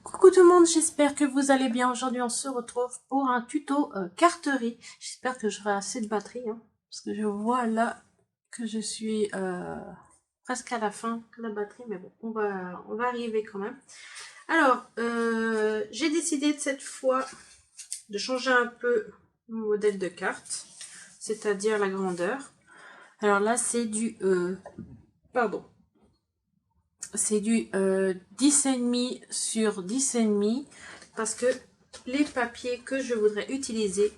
Coucou tout le monde, j'espère que vous allez bien. Aujourd'hui on se retrouve pour un tuto carterie. J'espère que j'aurai assez de batterie, hein, parce que je vois là que je suis presque à la fin de la batterie, mais bon, on va arriver quand même. Alors, j'ai décidé de cette fois de changer un peu mon modèle de carte, c'est-à-dire la grandeur. Alors là c'est du... c'est du 10,5 sur 10,5 parce que les papiers que je voudrais utiliser,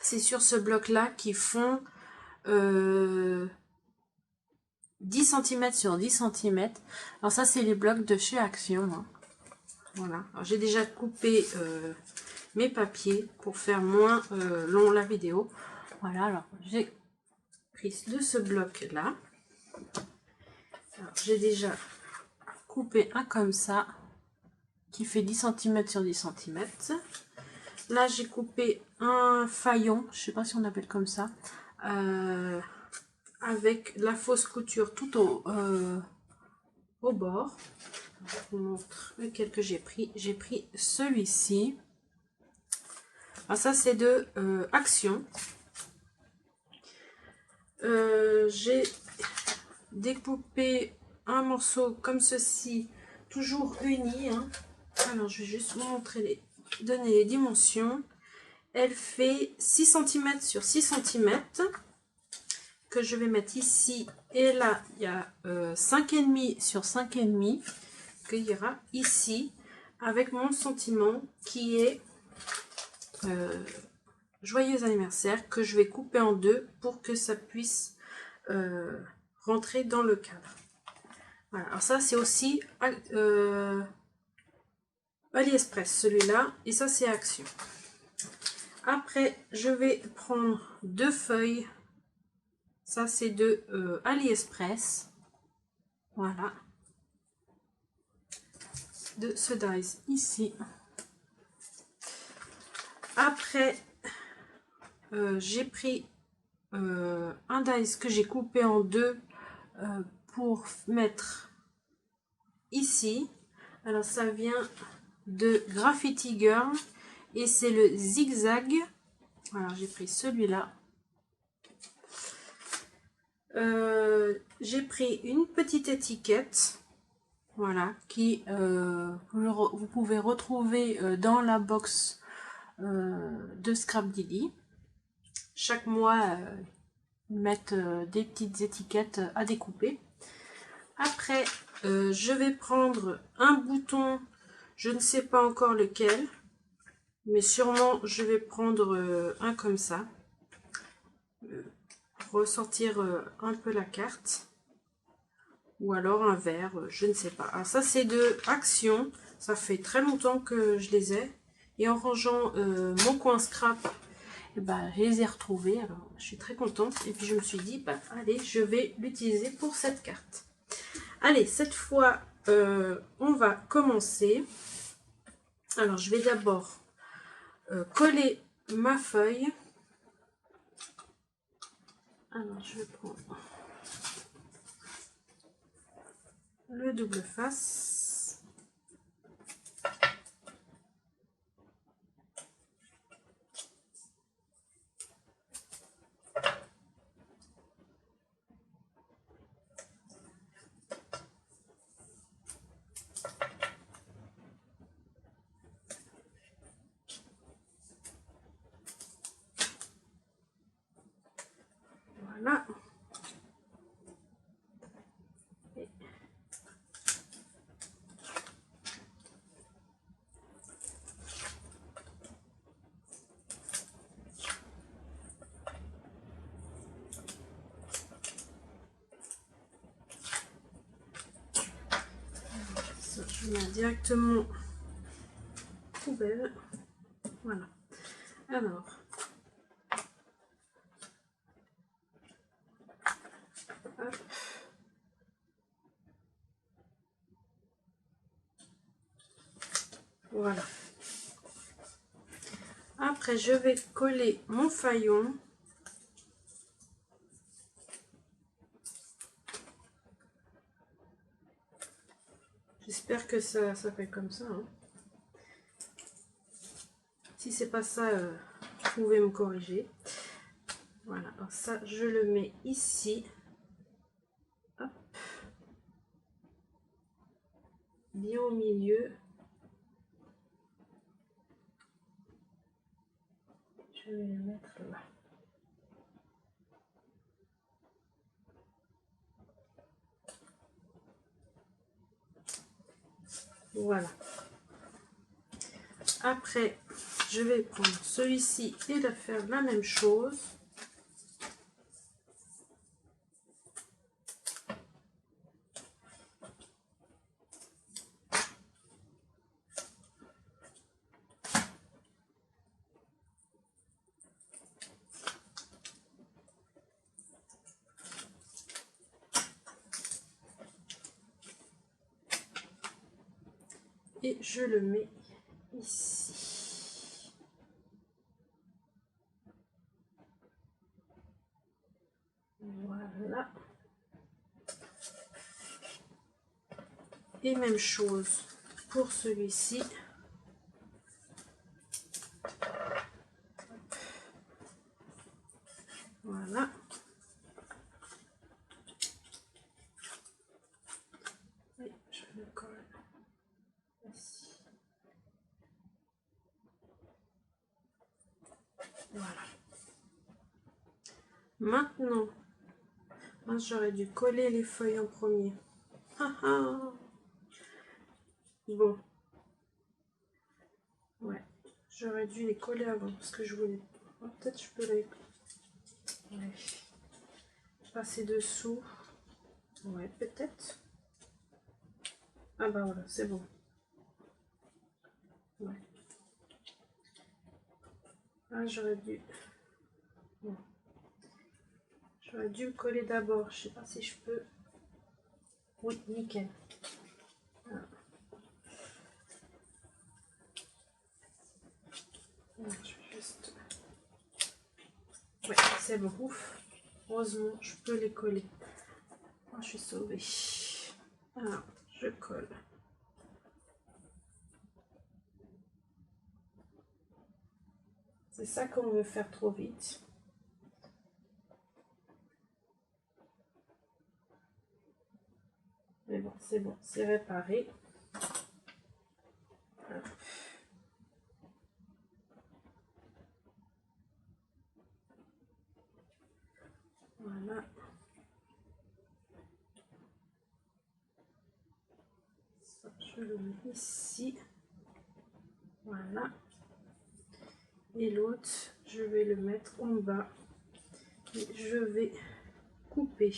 c'est sur ce bloc là qui font 10 cm sur 10 cm. Alors ça c'est les blocs de chez Action, hein. Voilà, j'ai déjà coupé mes papiers pour faire moins long la vidéo. Voilà, alors j'ai pris de ce bloc là. J'ai déjà coupé un comme ça qui fait 10 cm sur 10 cm. Là j'ai coupé un faillon, je sais pas si on appelle comme ça, avec la fausse couture tout au bord. Je vous montre lequel que j'ai pris. J'ai pris celui-ci. Alors ça c'est de Action. J'ai découpé un morceau comme ceci, toujours uni, hein. Alors je vais juste vous montrer donner les dimensions. Elle fait 6 cm sur 6 cm que je vais mettre ici, et là il y a 5,5 sur 5,5 qu'il ira ici avec mon sentiment qui est joyeux anniversaire, que je vais couper en deux pour que ça puisse rentrer dans le cadre. Voilà, alors ça c'est aussi AliExpress celui-là, et ça c'est Action. Après je vais prendre deux feuilles, ça c'est de AliExpress, voilà, de ce dies ici. Après j'ai pris un dies que j'ai coupé en deux pour mettre ici. Alors ça vient de Graffiti Girl et c'est le zigzag. Alors j'ai pris celui-là. J'ai pris une petite étiquette, voilà, qui vous pouvez retrouver dans la box de Scrapdilly. Chaque mois ils mettent des petites étiquettes à découper. Après je vais prendre un bouton, je ne sais pas encore lequel, mais sûrement je vais prendre un comme ça, ressortir un peu la carte, ou alors un vert, je ne sais pas. Alors ça c'est de Action, ça fait très longtemps que je les ai, et en rangeant mon coin scrap, et ben, je les ai retrouvés, alors je suis très contente, et puis je me suis dit, bah, allez, je vais l'utiliser pour cette carte. Allez, cette fois, on va commencer. Alors, je vais d'abord coller ma feuille. Alors, je vais prendre le double face. Voilà. Ça, je mets directement poubelle. Voilà. Alors, hop. Voilà. Après, je vais coller mon faillon. J'espère que ça fait comme ça, hein. Si c'est pas ça, vous pouvez me corriger. Voilà, alors ça, je le mets ici. Hop. Bien au milieu. Je vais le mettre là. Voilà. Après, je vais prendre celui-ci et de faire la même chose. Et je le mets ici. Voilà. Et même chose pour celui-ci. Voilà. Et je le colle ici. Voilà. Maintenant, j'aurais dû coller les feuilles en premier. Bon. Ouais. J'aurais dû les coller avant parce que je voulais. Oh, peut-être je peux les. Ouais. Passer dessous. Ouais, peut-être. Ah bah voilà, c'est bon. Ouais. Ah, j'aurais dû. Bon. J'aurais dû le coller d'abord. Je sais pas si je peux. Oui, nickel. Voilà. Je vais juste. Ouais, c'est bon. Ouf. Heureusement, je peux les coller. Oh, je suis sauvée. Alors, je colle. C'est ça qu'on veut faire trop vite. Mais bon, c'est réparé. Hop. Voilà. Ça, je le mets ici. Voilà. Et l'autre, je vais le mettre en bas. Et je vais couper.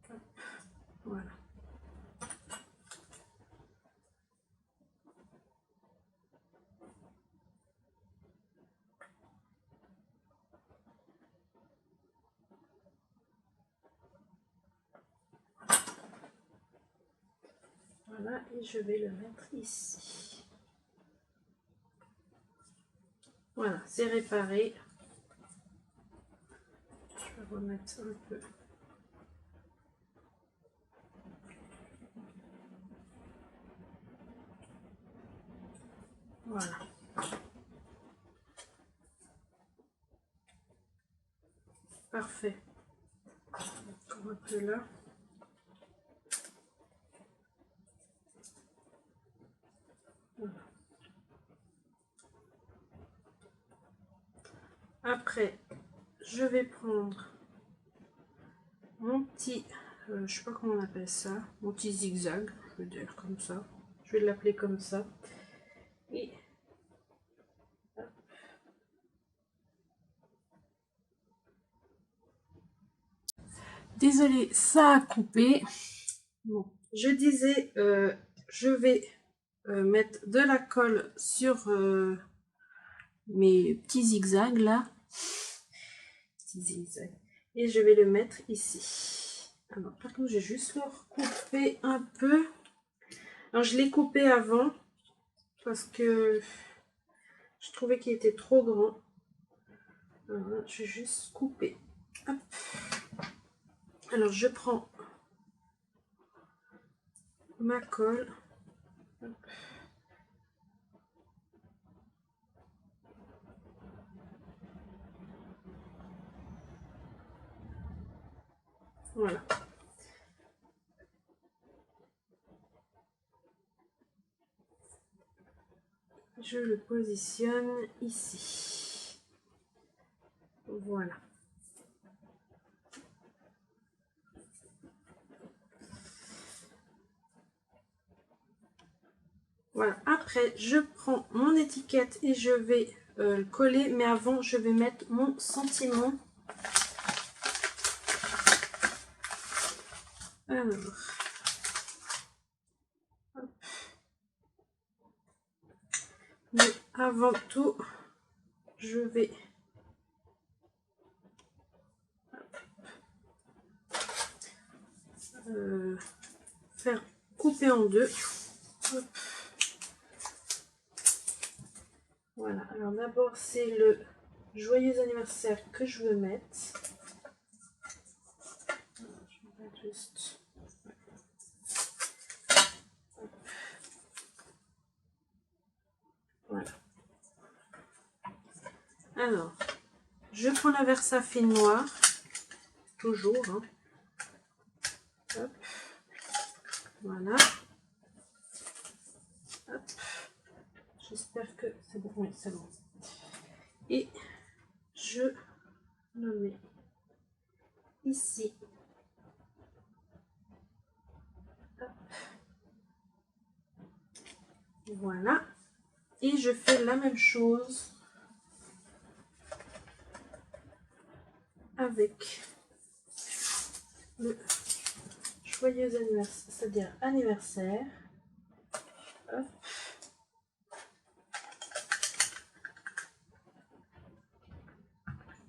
Hop. Voilà. Voilà, et je vais le mettre ici. Voilà, c'est réparé. Je vais remettre un peu. Voilà. Parfait. Encore un peu là. Voilà. Après, je vais prendre mon petit, je sais pas comment on appelle ça, mon petit zigzag, je veux dire comme ça. Je vais l'appeler comme ça. Et désolée, ça a coupé. Bon, je disais, je vais mettre de la colle sur mes petits zigzags là. Petits zigzags. Et je vais le mettre ici. Alors, par contre, j'ai juste le recouper un peu. Alors, je l'ai coupé avant parce que je trouvais qu'il était trop grand. Alors, je vais juste couper. Hop. Alors, je prends ma colle. Hop. Voilà. Je le positionne ici. Voilà. Voilà. Après, je prends mon étiquette et je vais le coller. Mais avant, je vais mettre mon sentiment. Alors. Hop. Mais avant tout, je vais faire couper en deux. Hop. Voilà, alors d'abord c'est le joyeux anniversaire que je veux mettre. Je vais juste... Voilà. Alors, je prends la Versafine noire, toujours. Hein. Hop. Voilà. Hop. J'espère que c'est bon. Oui, c'est bon. Et je le mets ici. Hop. Voilà. Et je fais la même chose avec le joyeux anniversaire, c'est-à-dire anniversaire. Hop.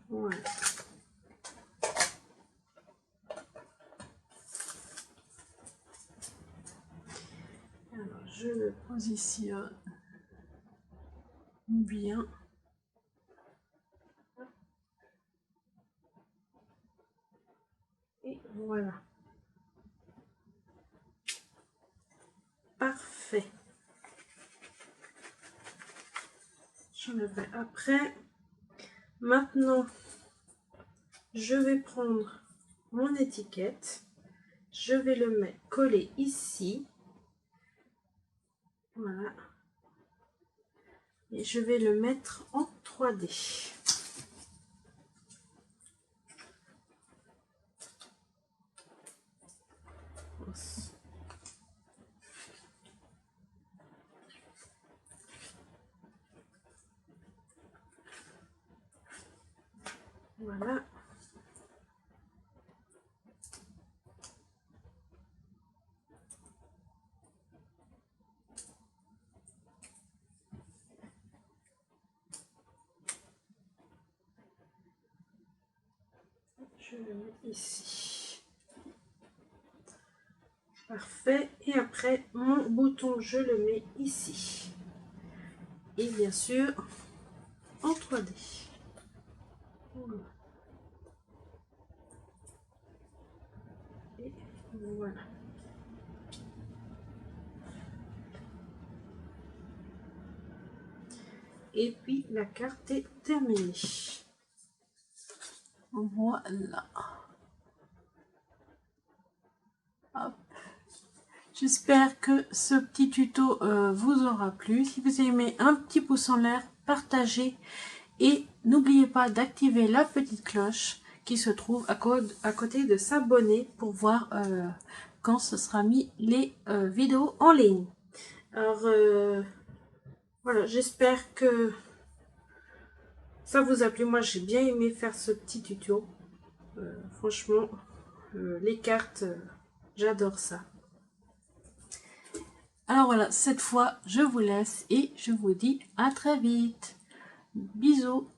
Voilà. Alors, je le positionne bien. Et voilà. Parfait. J'enlèverai après. Maintenant, je vais prendre mon étiquette. Je vais le mettre collé ici. Voilà. Et je vais le mettre en 3D. Voilà. Je le mets ici. Parfait. Et après, mon bouton, je le mets ici. Et bien sûr, en 3D. Voilà. Et voilà. Et puis, la carte est terminée. Voilà. Hop. J'espère que ce petit tuto vous aura plu. Si vous aimez, un petit pouce en l'air, partagez. Et n'oubliez pas d'activer la petite cloche qui se trouve à côté de s'abonner pour voir quand ce sera mis les vidéos en ligne. Alors, voilà, j'espère que ça vous a plu. Moi, j'ai bien aimé faire ce petit tuto. Franchement, les cartes, j'adore ça. Alors voilà, cette fois, je vous laisse et je vous dis à très vite. Bisous.